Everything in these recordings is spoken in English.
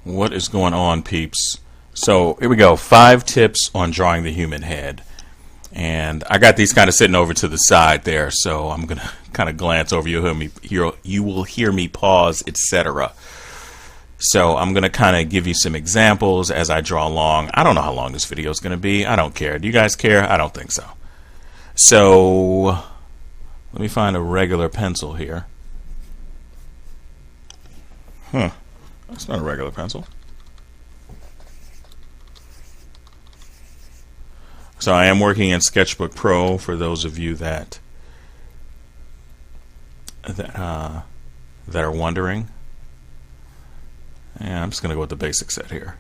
What is going on, peeps? So here we go, 5 tips on drawing the human head. And I got these kind of sitting over to the side there, so I'm going to kind of glance over. You will hear me pause, etc. So I'm going to kind of give you some examples as I draw along. I don't know how long this video is going to be. I don't care. Do you guys care? I don't think so. So let me find a regular pencil here. That's not a regular pencil. So I am working in Sketchbook Pro for those of you that are wondering. And I'm just going to go with the basic set here.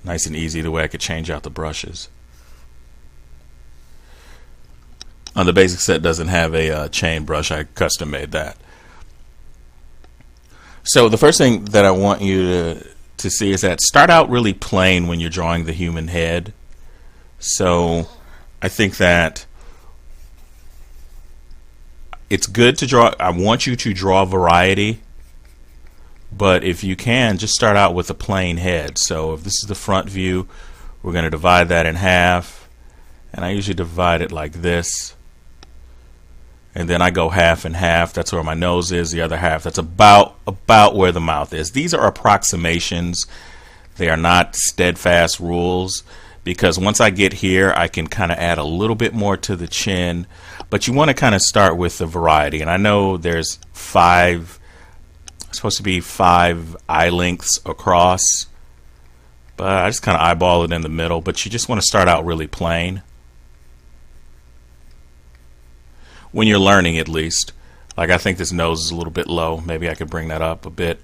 Nice and easy, the way I could change out the brushes. The basic set doesn't have a chain brush. I custom made that. So the first thing that I want you to see is that start out really plain when you're drawing the human head. So I think that it's good to draw. I want you to draw variety, but if you can, just start out with a plain head. So if this is the front view, we're going to divide that in half, and I usually divide it like this. And then I go half and half. That's where my nose is. The other half, that's about where the mouth is. These are approximations. They are not steadfast rules, because once I get here, I can kind of add a little bit more to the chin. But you want to kind of start with the variety. And I know there's supposed to be 5 eye lengths across, but I just kind of eyeball it in the middle. But you just want to start out really plain. When you're learning, at least. Like, I think this nose is a little bit low. Maybe I could bring that up a bit.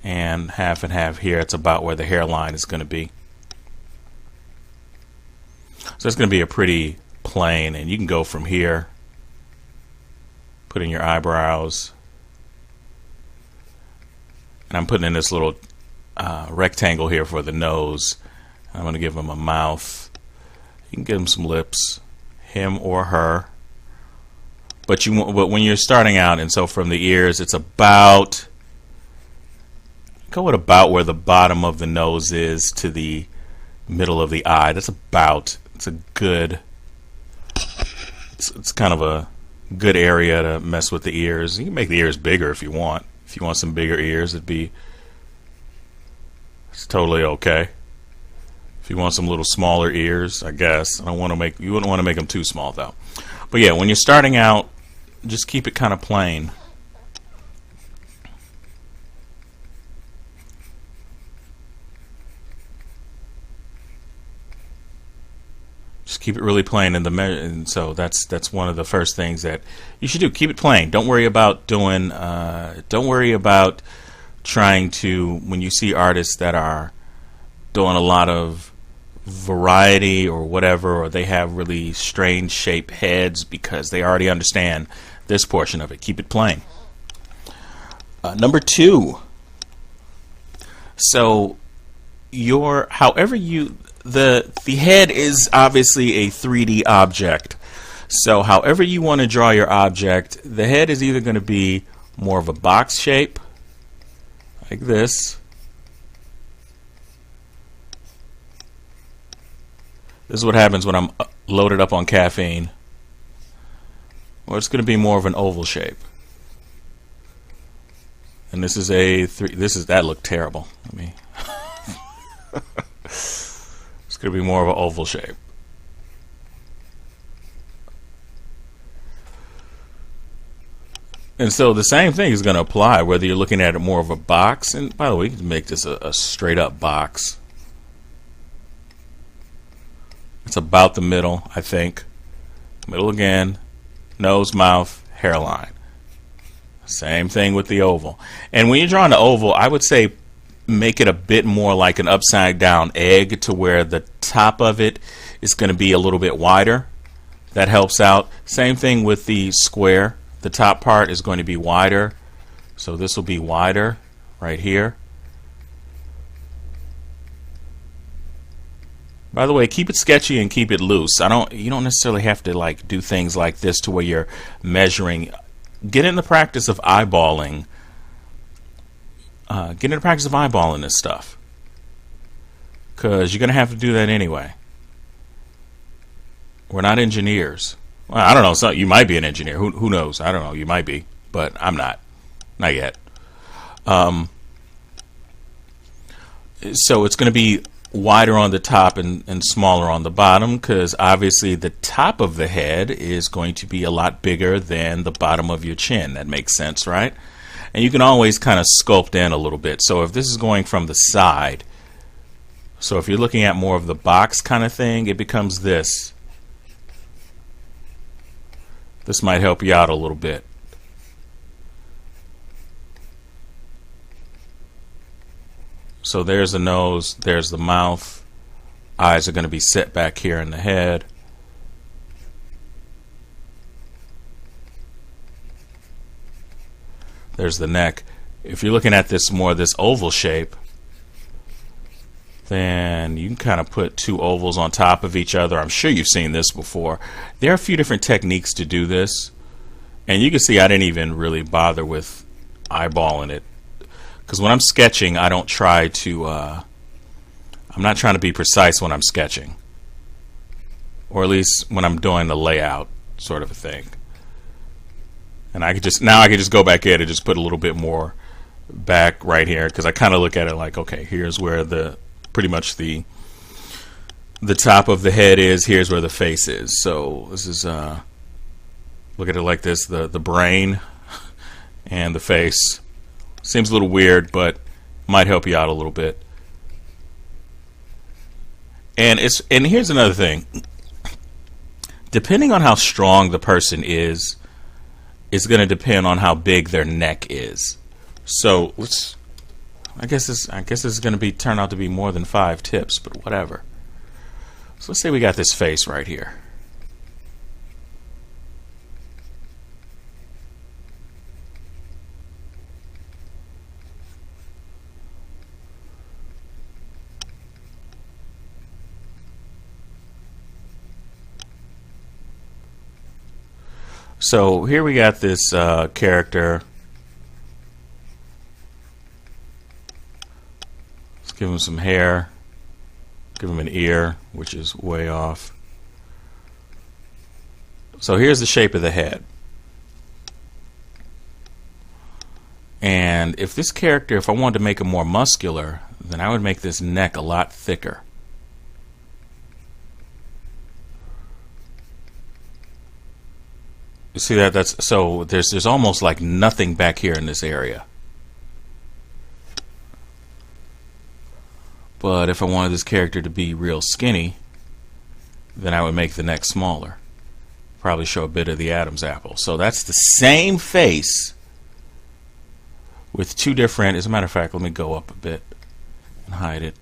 And half here, it's about where the hairline is going to be. So it's going to be a pretty plain, and you can go from here, put in your eyebrows, and I'm putting in this little rectangle here for the nose. I'm going to give him a mouth. You can give him some lips. Him or her, but when you're starting out, and so from the ears, it's about about where the bottom of the nose is to the middle of the eye. It's kind of a good area to mess with the ears. You can make the ears bigger if you want. If you want some bigger ears, it's totally okay. If you want some little smaller ears, I guess. You wouldn't want to make them too small, though. But yeah, when you're starting out, just keep it kind of plain. Just keep it really plain in the measure, and so that's one of the first things that you should do. Keep it plain. Don't worry about trying to, when you see artists that are doing a lot of variety or whatever, or they have really strange shaped heads, because they already understand this portion of it. Keep it plain. Number 2. So the head is obviously a 3D object. So however you want to draw your object, the head is either going to be more of a box shape, like this. This is what happens when I'm loaded up on caffeine. Or it's going to be more of an oval shape. And this is that looked terrible. It's going to be more of an oval shape. And so the same thing is going to apply whether you're looking at it more of a box. And by the way, you can make this a straight up box. It's about the middle, I think. Middle again. Nose, mouth, hairline. Same thing with the oval. And when you're drawing the oval, I would say make it a bit more like an upside down egg, to where the top of it is going to be a little bit wider. That helps out. Same thing with the square. The top part is going to be wider. So this will be wider right here. By the way, keep it sketchy and keep it loose. You don't necessarily have to like do things like this to where you're measuring. Get in the practice of eyeballing get into the practice of eyeballing this stuff, because you're going to have to do that anyway. We're not engineers. Well, I don't know. So you might be an engineer. Who knows? I don't know. You might be, but I'm not. Not yet. So it's going to be wider on the top and smaller on the bottom, because obviously the top of the head is going to be a lot bigger than the bottom of your chin. That makes sense, right? And you can always kind of sculpt in a little bit. So if this is going from the side, so if you're looking at more of the box kind of thing, it becomes this. This might help you out a little bit. So there's the nose, there's the mouth. Eyes are going to be set back here in the head. There's the neck. If you're looking at this more, this oval shape, then you can kind of put two ovals on top of each other. I'm sure you've seen this before. There are a few different techniques to do this. And you can see I didn't even really bother with eyeballing it. Because when I'm sketching, I don't try to, I'm not trying to be precise when I'm sketching. Or at least when I'm doing the layout sort of a thing. And I could just, now I can just go back in and just put a little bit more back right here. Because I kind of look at it like, okay, here's where the, pretty much the top of the head is, here's where the face is. So this is, look at it like this, the brain and the face. Seems a little weird, but might help you out a little bit. And here's another thing. Depending on how strong the person is going to depend on how big their neck is. So I guess this is going to turn out to be more than 5 tips, but whatever. So let's say we got this face right here. So here we got this character. Let's give him some hair. Give him an ear, which is way off. So here's the shape of the head. And if this character, if I wanted to make him more muscular, then I would make this neck a lot thicker. You see that? That's so there's almost like nothing back here in this area. But if I wanted this character to be real skinny, then I would make the neck smaller. Probably show a bit of the Adam's apple. So that's the same face with two different, as a matter of fact, let me go up a bit and hide it.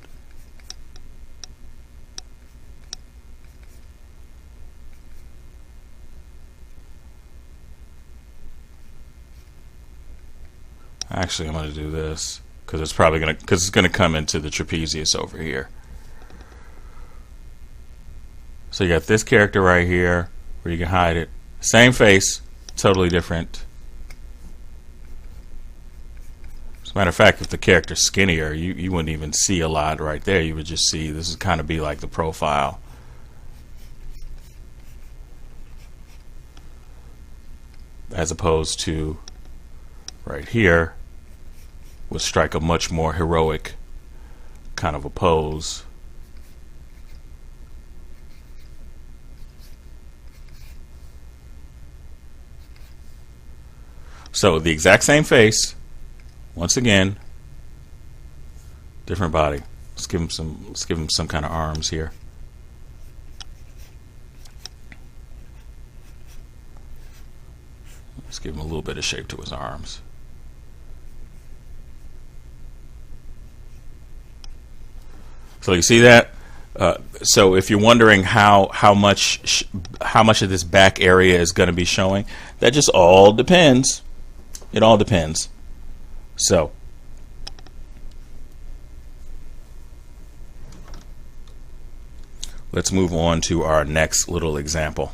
Actually, I'm going to do this because it's probably going to come into the trapezius over here. So you got this character right here where you can hide it. Same face, totally different. As a matter of fact, if the character's skinnier, you wouldn't even see a lot right there. You would just see this would kind of be like the profile. As opposed to right here would strike a much more heroic kind of a pose. So the exact same face, once again, different body. Let's give him some kind of arms here. Let's give him a little bit of shape to his arms. So you see that? So if you're wondering how much of this back area is going to be showing, that just all depends. It all depends. So let's move on to our next little example.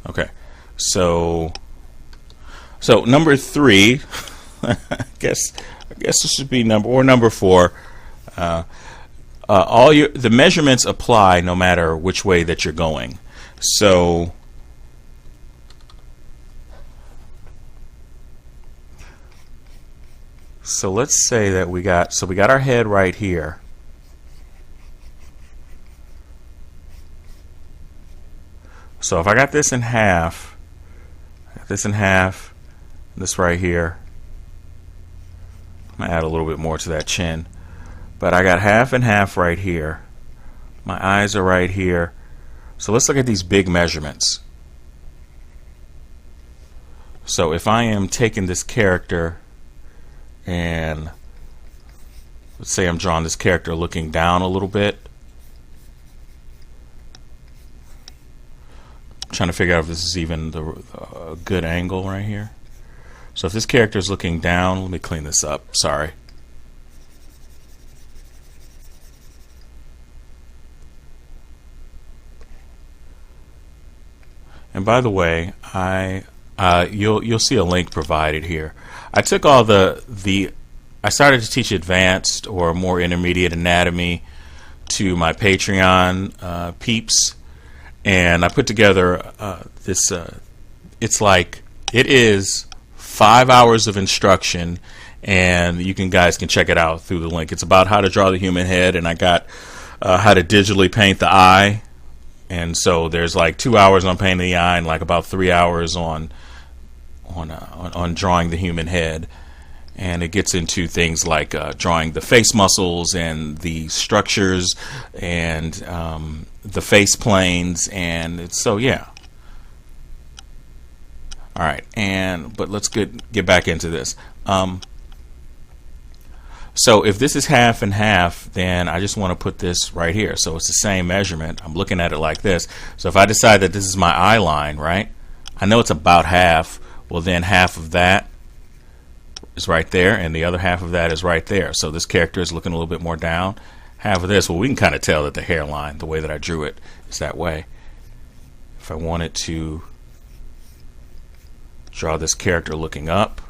Okay, so number 3, I guess this should be number 4. The measurements apply no matter which way that you're going. So let's say that we got our head right here. So if I got this in half, this right here, I'm going to add a little bit more to that chin. But I got half and half right here. My eyes are right here. So let's look at these big measurements. So if I am taking this character and let's say I'm drawing this character looking down a little bit. I'm trying to figure out if this is even a good angle right here. So if this character is looking down, let me clean this up. Sorry. And by the way, you'll see a link provided here. I took all I started to teach advanced or more intermediate anatomy to my Patreon peeps, and I put together this. It is 5 hours of instruction, and you guys can check it out through the link. It's about how to draw the human head, and I got how to digitally paint the eye. And so there's like 2 hours on painting the eye and like about 3 hours on drawing the human head. And it gets into things like drawing the face muscles and the structures and the face planes, and so yeah. All right, but let's get back into this. So if this is half and half, then I just want to put this right here. So it's the same measurement. I'm looking at it like this. So if I decide that this is my eye line, right? I know it's about half. Well, then half of that is right there, and the other half of that is right there. So this character is looking a little bit more down. Half of this, well, we can kind of tell that the hairline, the way that I drew it, is that way. If I wanted to draw this character looking up,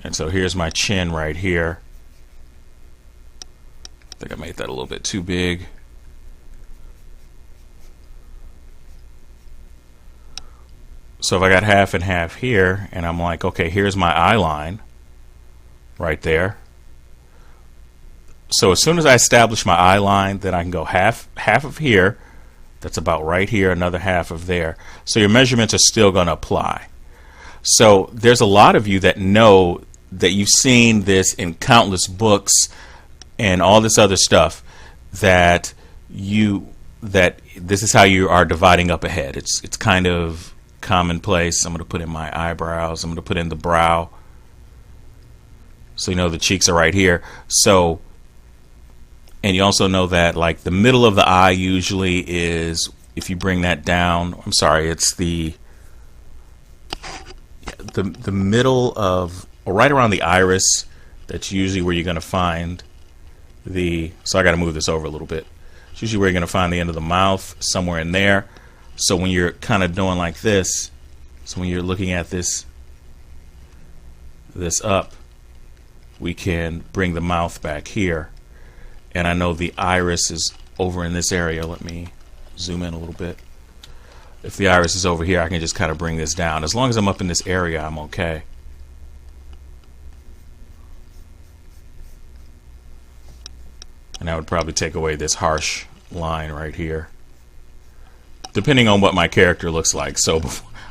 and so here's my chin right here. I think I made that a little bit too big. So if I got half and half here, and I'm like, okay, here's my eye line right there. So as soon as I establish my eye line, then I can go half of here, that's about right here, another half of there. So your measurements are still going to apply. So there's a lot of you that know that you've seen this in countless books and all this other stuff, that this is how you are dividing up a head. It's kind of commonplace. I'm going to put in my eyebrows. I'm going to put in the brow. So you know the cheeks are right here. So, and you also know that like the middle of the eye usually is, if you bring that down, I'm sorry, it's the middle of, or right around the iris. That's usually where you're going to find so I got to move this over a little bit. It's usually where you're going to find the end of the mouth, somewhere in there. So when you're kind of doing like this, so when you're looking at this up, we can bring the mouth back here. And I know the iris is over in this area. Let me zoom in a little bit. If the iris is over here, I can just kind of bring this down. As long as I'm up in this area, I'm okay. And I would probably take away this harsh line right here, depending on what my character looks like. So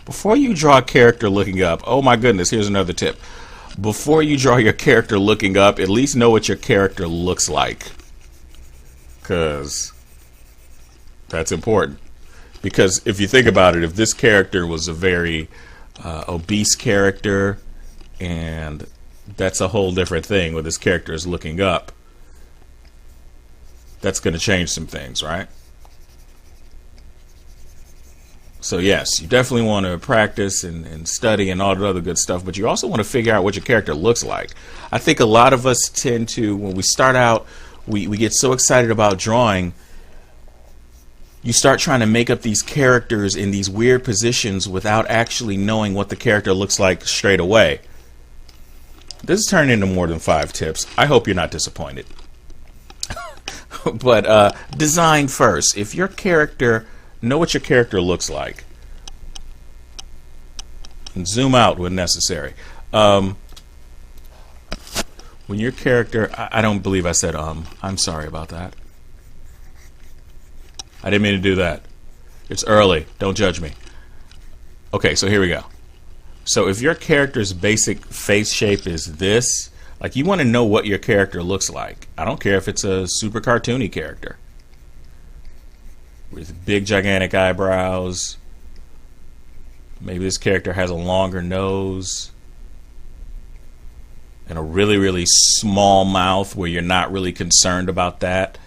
before you draw a character looking up, oh my goodness, here's another tip. Before you draw your character looking up, at least know what your character looks like, because that's important. Because if you think about it, if this character was a very obese character, and that's a whole different thing where this character is looking up, that's going to change some things, right? So yes, you definitely want to practice and study and all the other good stuff, but you also want to figure out what your character looks like. I think a lot of us tend to, when we start out, we get so excited about drawing, you start trying to make up these characters in these weird positions without actually knowing what the character looks like straight away. This has turned into more than 5 tips. I hope you're not disappointed. But design first. If your character, know what your character looks like. And zoom out when necessary. When your character, I don't believe I said I'm sorry about that. I didn't mean to do that. It's early. Don't judge me. Okay, so here we go. So if your character's basic face shape is this, like, you want to know what your character looks like. I don't care if it's a super cartoony character with big gigantic eyebrows. Maybe this character has a longer nose and a really, really small mouth where you're not really concerned about that.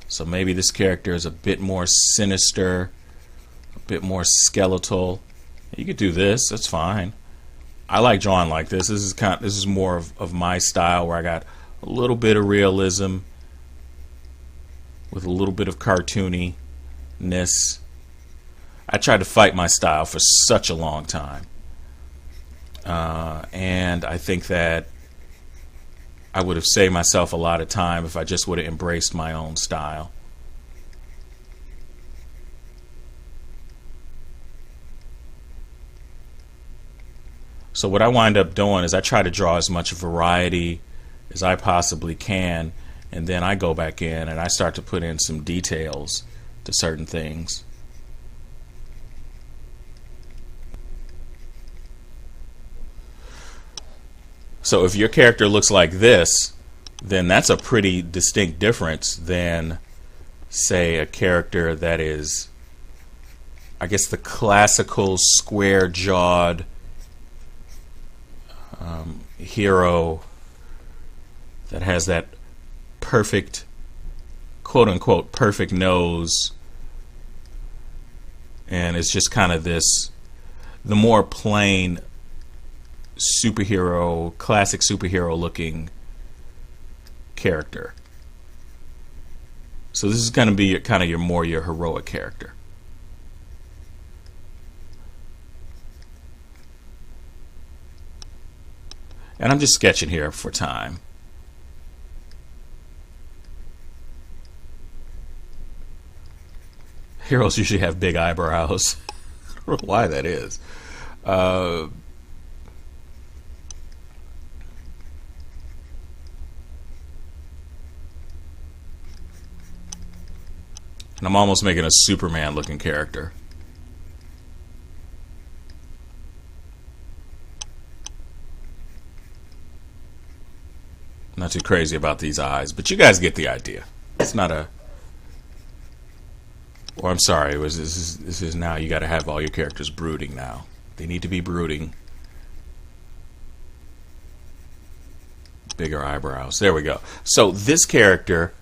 So maybe this character is a bit more sinister, a bit more skeletal. You could do this. That's fine. I like drawing like this. This is more of my style, where I got a little bit of realism with a little bit of cartooniness. I tried to fight my style for such a long time, and I think that I would have saved myself a lot of time if I just would have embraced my own style. So what I wind up doing is I try to draw as much variety as I possibly can, and then I go back in and I start to put in some details to certain things. So if your character looks like this, then that's a pretty distinct difference than, say, a character that is, I guess, the classical square-jawed hero that has that perfect, quote-unquote, perfect nose, and it's just kind of this, the more plain superhero, classic superhero looking character. So this is going to be kind of your heroic character. And I'm just sketching here for time. Heroes usually have big eyebrows. I don't know why that is. And I'm almost making a Superman looking character. Not too crazy about these eyes, but you guys get the idea. It's not a, or I'm sorry, this is now, you got to have all your characters brooding now. They need to be brooding. Bigger eyebrows. There we go. So this character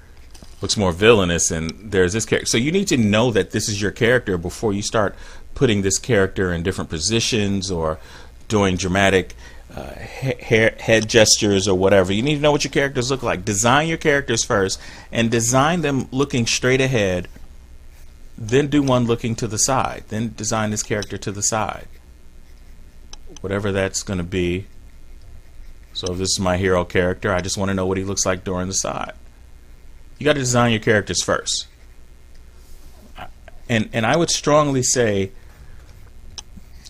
looks more villainous, and there's this character. So you need to know that this is your character before you start putting this character in different positions or doing dramatic head gestures or whatever. You need to know what your characters look like. Design your characters first, and design them looking straight ahead. Then do one looking to the side. Then design this character to the side. Whatever that's going to be. So if this is my hero character, I just want to know what he looks like during the side. You got to design your characters first. And I would strongly say,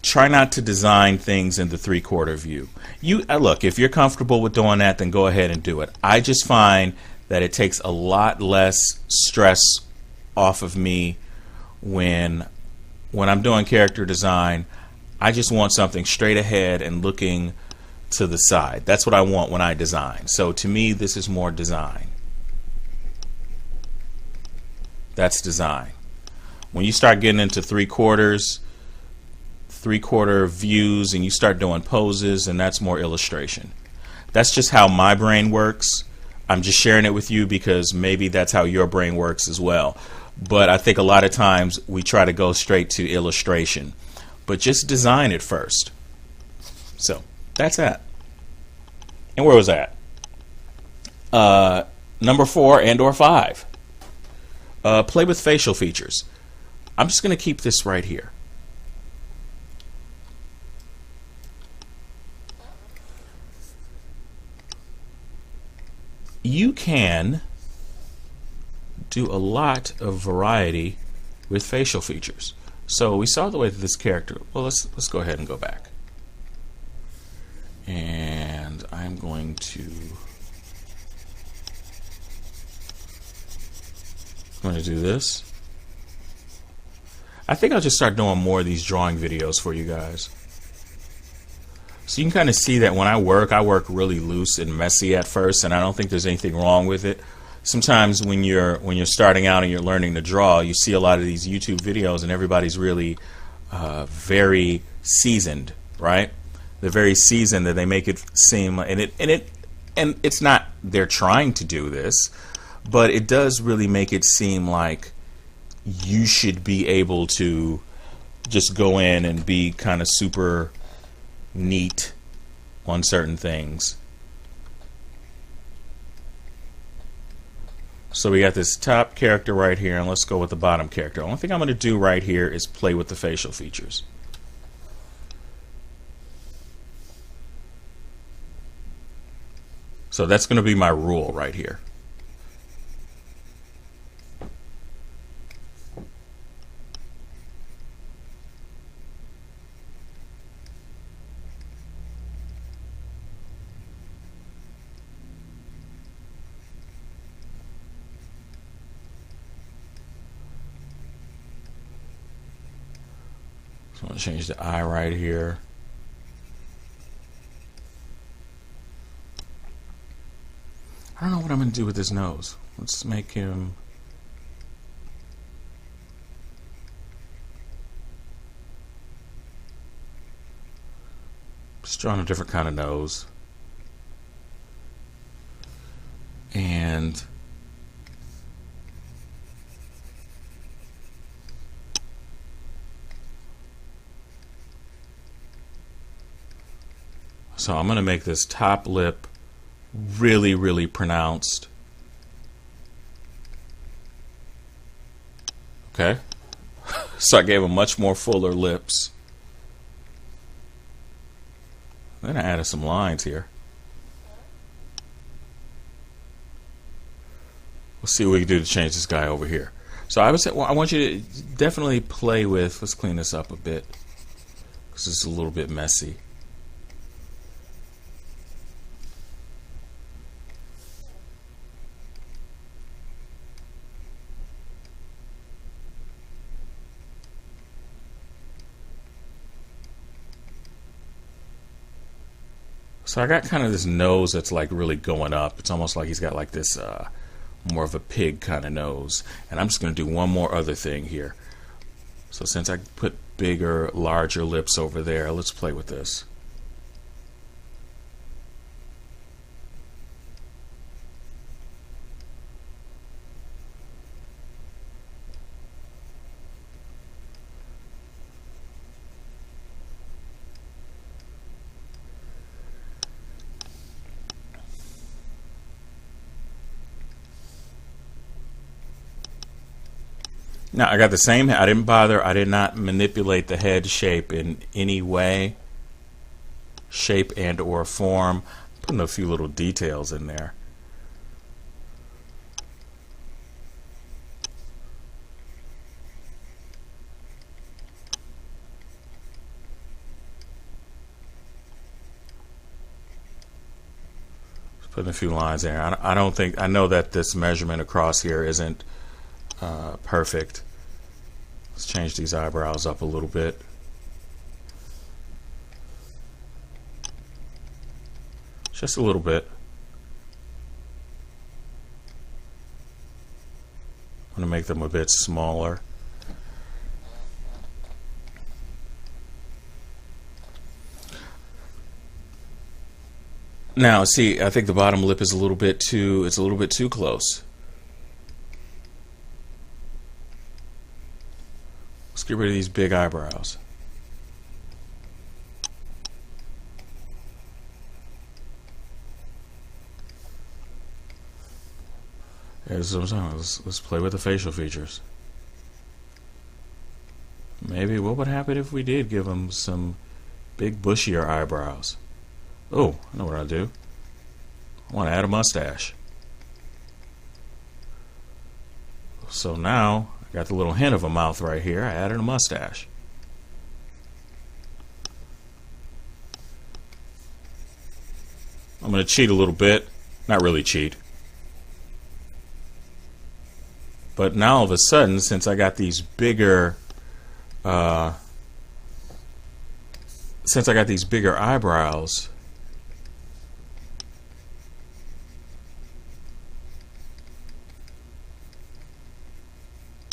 try not to design things in the 3/4 view. Look, if you're comfortable with doing that, then go ahead and do it. I just find that it takes a lot less stress off of me when I'm doing character design. I just want something straight ahead and looking to the side. That's what I want when I design. So to me, this is more design. That's design. When you start getting into 3/4 views and you start doing poses, and that's more illustration. That's just how my brain works. I'm just sharing it with you because maybe that's how your brain works as well. But I think a lot of times we try to go straight to illustration. But just design it first. So that's that. And where was that? Number 4 and or 5. Play with facial features. I'm just going to keep this right here. You can do a lot of variety with facial features. So we saw the way that this character, well, let's go ahead and go back. And I'm going to do this. I think I'll just start doing more of these drawing videos for you guys. So you can kind of see that when I work really loose and messy at first, and I don't think there's anything wrong with it. Sometimes when you're starting out and you're learning to draw, you see a lot of these YouTube videos and everybody's really very seasoned, right? They're very seasoned, that they make it seem, and it's not they're trying to do this, but it does really make it seem like you should be able to just go in and be kind of super neat on certain things. So we got this top character right here, and let's go with the bottom character. The only thing I'm going to do right here is play with the facial features. So that's going to be my rule right here. So I'm going to change the eye right here. I don't know what I'm going to do with his nose. Let's make him... Just drawing a different kind of nose. And... so I'm going to make this top lip really, really pronounced. Okay. So I gave him much more fuller lips. Then I added some lines here. We'll see what we can do to change this guy over here. So I would say, well, I want you to definitely play with, let's clean this up a bit, because it's a little bit messy. So I got kind of this nose that's like really going up. It's almost like he's got like this more of a pig kind of nose. And I'm just going to do one more other thing here. So since I put bigger, larger lips over there, let's play with this. Now I got the same, I did not manipulate the head shape in any way, shape and or form. Putting a few little details in there. Just putting a few lines there. I know that this measurement across here isn't perfect. Let's change these eyebrows up a little bit. Just a little bit. I'm going to make them a bit smaller. Now, see, I think the bottom lip is a little bit too close. Let's get rid of these big eyebrows. Let's play with the facial features. Maybe what would happen if we did give him some big bushier eyebrows? Oh, I know what I'll do. I want to add a mustache. So now I got the little hint of a mouth right here. I added a mustache. I'm going to cheat a little bit. Not really cheat. But now all of a sudden, since I got these bigger eyebrows,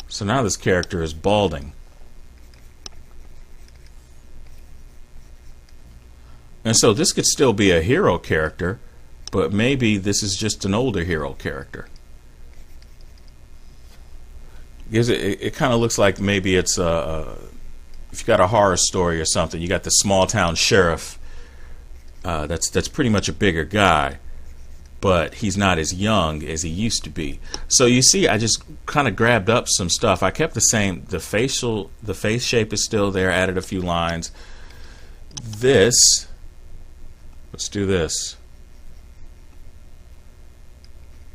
so now this character is balding. And so this could still be a hero character, but maybe this is just an older hero character. Because it kind of looks like maybe it's if you got a horror story or something, you got the small town sheriff that's pretty much a bigger guy, but he's not as young as he used to be. So you see, I just kind of grabbed up some stuff. I kept the same. The face shape is still there. Added a few lines. Let's do this.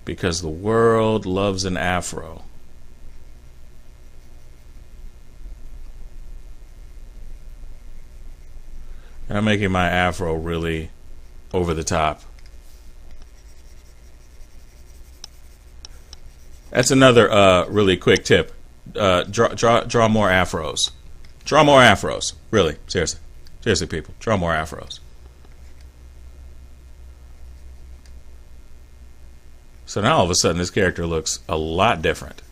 Because the world loves an afro. And I'm making my afro really over the top. That's another really quick tip. Draw more afros. Draw more afros. Really, seriously. Seriously, people. Draw more afros. So now all of a sudden this character looks a lot different.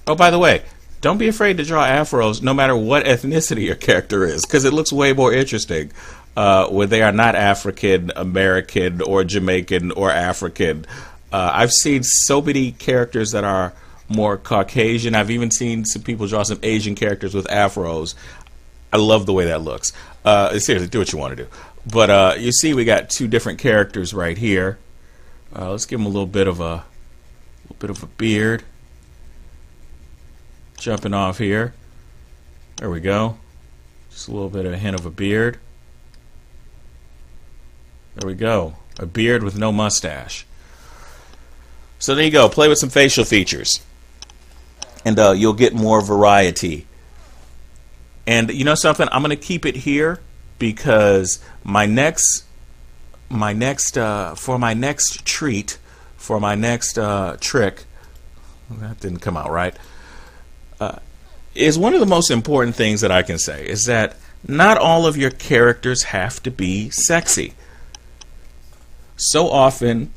Oh, by the way, don't be afraid to draw afros no matter what ethnicity your character is, because it looks way more interesting when they are not African, American, or Jamaican, or African. I've seen so many characters that are more Caucasian. I've even seen some people draw some Asian characters with afros. I love the way that looks. Seriously, do what you want to do. But you see we got two different characters right here. Let's give him a little bit of a beard. Jumping off here. There we go. Just a little bit of a hint of a beard. There we go. A beard with no mustache. So there you go. Play with some facial features. And you'll get more variety. And you know something? I'm going to keep it here because for my next treat, for my next trick, that didn't come out right, is one of the most important things that I can say is that not all of your characters have to be sexy. So often,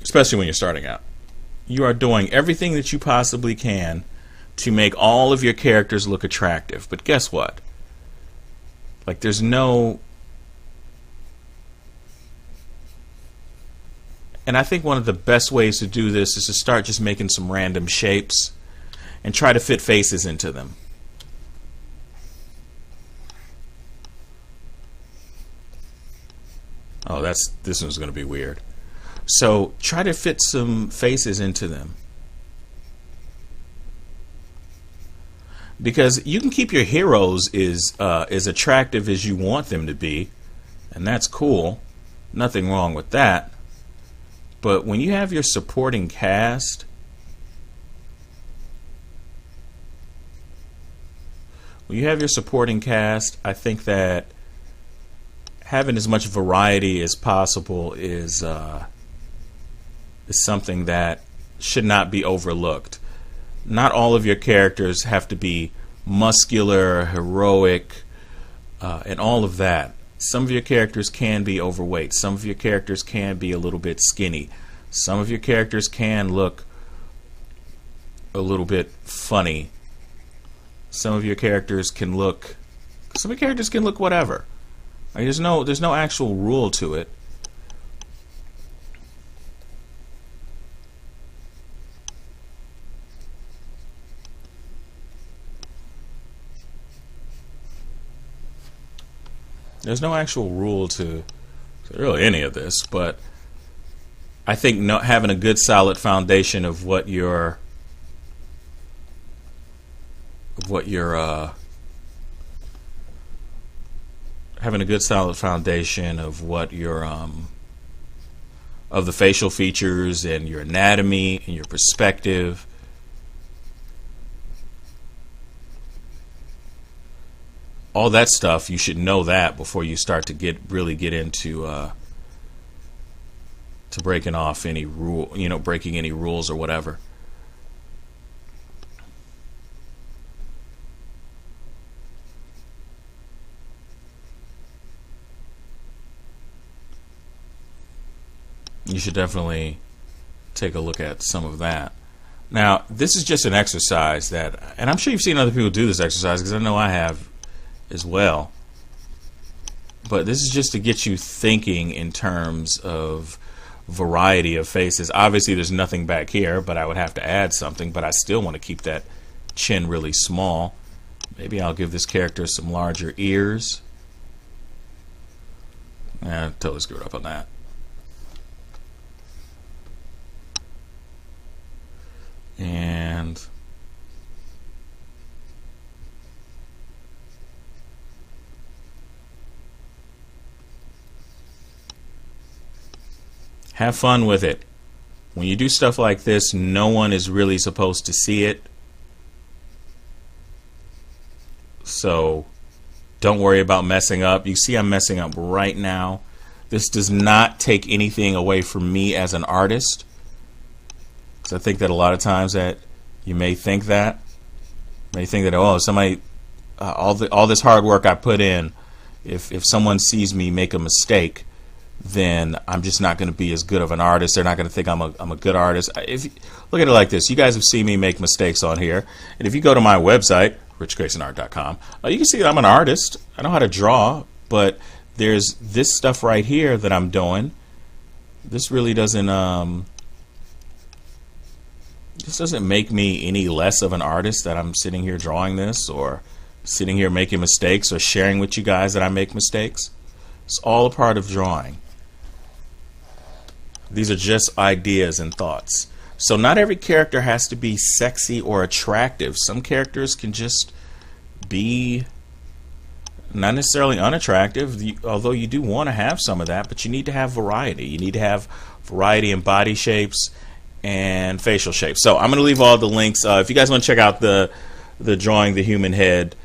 especially when you're starting out, you are doing everything that you possibly can to make all of your characters look attractive. But guess what? Like, there's no... And I think one of the best ways to do this is to start just making some random shapes and try to fit faces into them. Oh, this one's going to be weird. So try to fit some faces into them. Because you can keep your heroes as attractive as you want them to be, and that's cool. Nothing wrong with that. But when you have your supporting cast, I think that having as much variety as possible is something that should not be overlooked. Not all of your characters have to be muscular, heroic, and all of that. Some of your characters can be overweight. Some of your characters can be a little bit skinny. Some of your characters can look a little bit funny. Some of your characters can look whatever. Like, there's no actual rule to it. There's no actual rule to really any of this, but I think having a good solid foundation of what your what you're having a good solid foundation of what your of the facial features and your anatomy and your perspective. All that stuff, you should know that before you start to really get into to breaking off any rule, breaking any rules or whatever. You should definitely take a look at some of that. Now, this is just an exercise that, and I'm sure you've seen other people do this exercise because I know I have as well. But this is just to get you thinking in terms of variety of faces. Obviously, there's nothing back here, but I would have to add something, but I still want to keep that chin really small. Maybe I'll give this character some larger ears. I totally screwed up on that. And have fun with it. When you do stuff like this, no one is really supposed to see it. So don't worry about messing up. You see I'm messing up right now. This does not take anything away from me as an artist. Because I think that a lot of times that you may think that. Oh, somebody, all this hard work I put in, if someone sees me make a mistake, then I'm just not going to be as good of an artist. They're not going to think I'm a good artist. Look at it like this. You guys have seen me make mistakes on here. And if you go to my website, richgraysonart.com, you can see that I'm an artist. I know how to draw, but there's this stuff right here that I'm doing. This really doesn't this doesn't make me any less of an artist that I'm sitting here drawing this or sitting here making mistakes or sharing with you guys that I make mistakes. It's all a part of drawing. These are just ideas and thoughts. So not every character has to be sexy or attractive. Some characters can just be not necessarily unattractive, although you do want to have some of that, but you need to have variety. You need to have variety in body shapes and facial shapes. So I'm going to leave all the links. If you guys want to check out the drawing the human head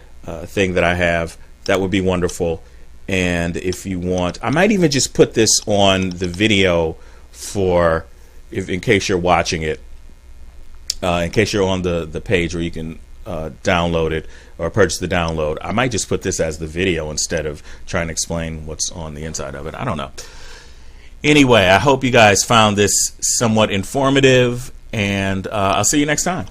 thing that I have, that would be wonderful. And if you want, I might even just put this on the video for in case you're watching it, in case you're on the page where you can download it or purchase the download. I might just put this as the video instead of trying to explain what's on the inside of it. I don't know. Anyway, I hope you guys found this somewhat informative, and I'll see you next time.